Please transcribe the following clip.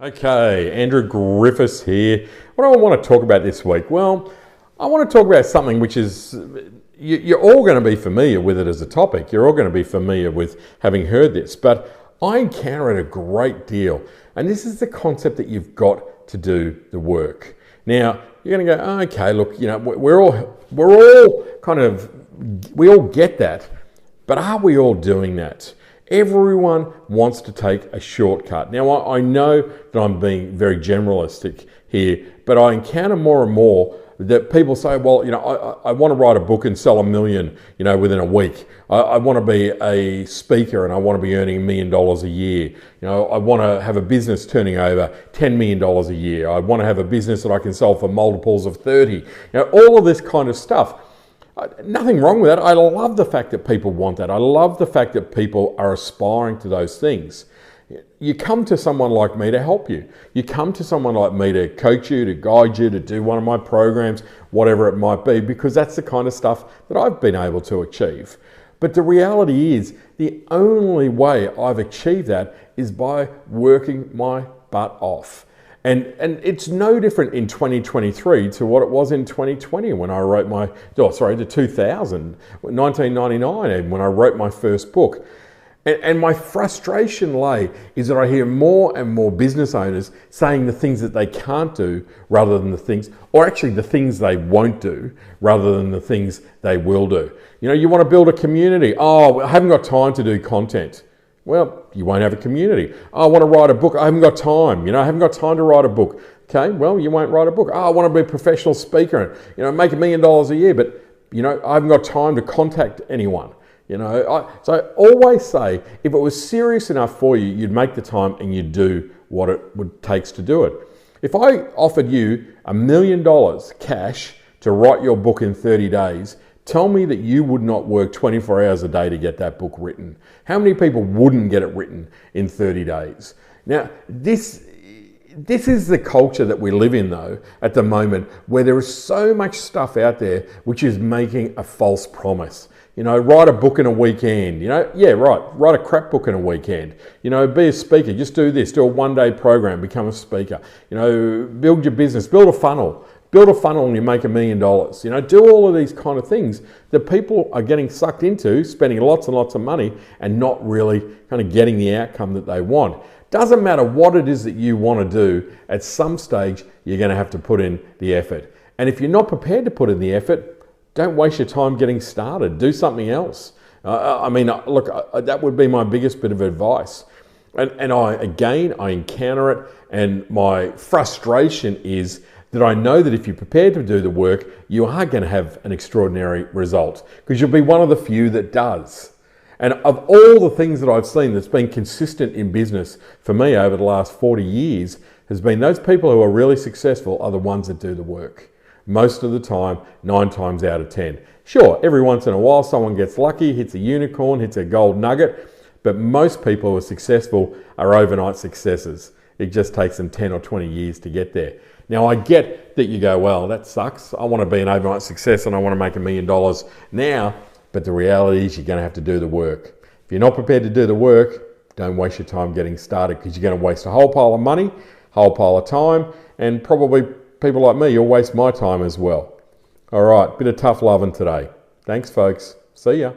Okay, Andrew Griffiths here. What do I want to talk about this week? Well, I want to talk about something which is, you're all going to be familiar with it as a topic. You're all going to be familiar with having heard this, but I encounter it a great deal. And this is the concept that you've got to do the work. Now, you're going to go, oh, okay, look, we're all we all get that, but are we all doing that? Everyone wants to take a shortcut. Now, I know that I'm being very generalistic here, but I encounter more and more that people say, well, I want to write a book and sell 1 million, within a week. I want to be a speaker and I want to be earning $1 million a year. I want to have a business turning over $10 million a year. I want to have a business that I can sell for multiples of 30. All of this kind of stuff. Nothing wrong with that. I love the fact that people want that. I love the fact that people are aspiring to those things. You come to someone like me to help you. You come to someone like me to coach you, to guide you, to do one of my programs, whatever it might be, because that's the kind of stuff that I've been able to achieve. But the reality is, the only way I've achieved that is by working my butt off. And it's no different in 2023 to what it was in 2020 when I wrote to 1999 when I wrote my first book. And my frustration lay is that I hear more and more business owners saying the things that they can't do rather than the things they won't do rather than the things they will do. You want to build a community. Oh, I haven't got time to do content. Well, you won't have a community. Oh, I want to write a book. I haven't got time. I haven't got time to write a book. Okay, well, you won't write a book. Oh, I want to be a professional speaker and, make $1 million a year, but, I haven't got time to contact anyone. So I always say, if it was serious enough for you, you'd make the time and you'd do what it takes to do it. If I offered you $1 million cash to write your book in 30 days, tell me that you would not work 24 hours a day to get that book written. How many people wouldn't get it written in 30 days? Now, this is the culture that we live in, though, at the moment, where there is so much stuff out there which is making a false promise. Write a book in a weekend. Write a crap book in a weekend. Be a speaker. Just do this. Do a one-day program. Become a speaker. Build your business. Build a funnel. Build a funnel and you make $1 million. Do all of these kind of things that people are getting sucked into, spending lots and lots of money and not really kind of getting the outcome that they want. Doesn't matter what it is that you want to do, at some stage you're going to have to put in the effort. And if you're not prepared to put in the effort, don't waste your time getting started. Do something else. That would be my biggest bit of advice. And I encounter it, and my frustration is that I know that if you're prepared to do the work, you are going to have an extraordinary result, because you'll be one of the few that does. And of all the things that I've seen that's been consistent in business for me over the last 40 years, has been those people who are really successful are the ones that do the work. Most of the time, 9 times out of 10. Sure, every once in a while someone gets lucky, hits a unicorn, hits a gold nugget, but most people who are successful are overnight successes. It just takes them 10 or 20 years to get there. Now, I get that you go, well, that sucks. I want to be an overnight success and I want to make $1 million now, but the reality is you're going to have to do the work. If you're not prepared to do the work, don't waste your time getting started, because you're going to waste a whole pile of money, a whole pile of time, and probably people like me, you'll waste my time as well. All right, bit of tough loving today. Thanks, folks. See ya.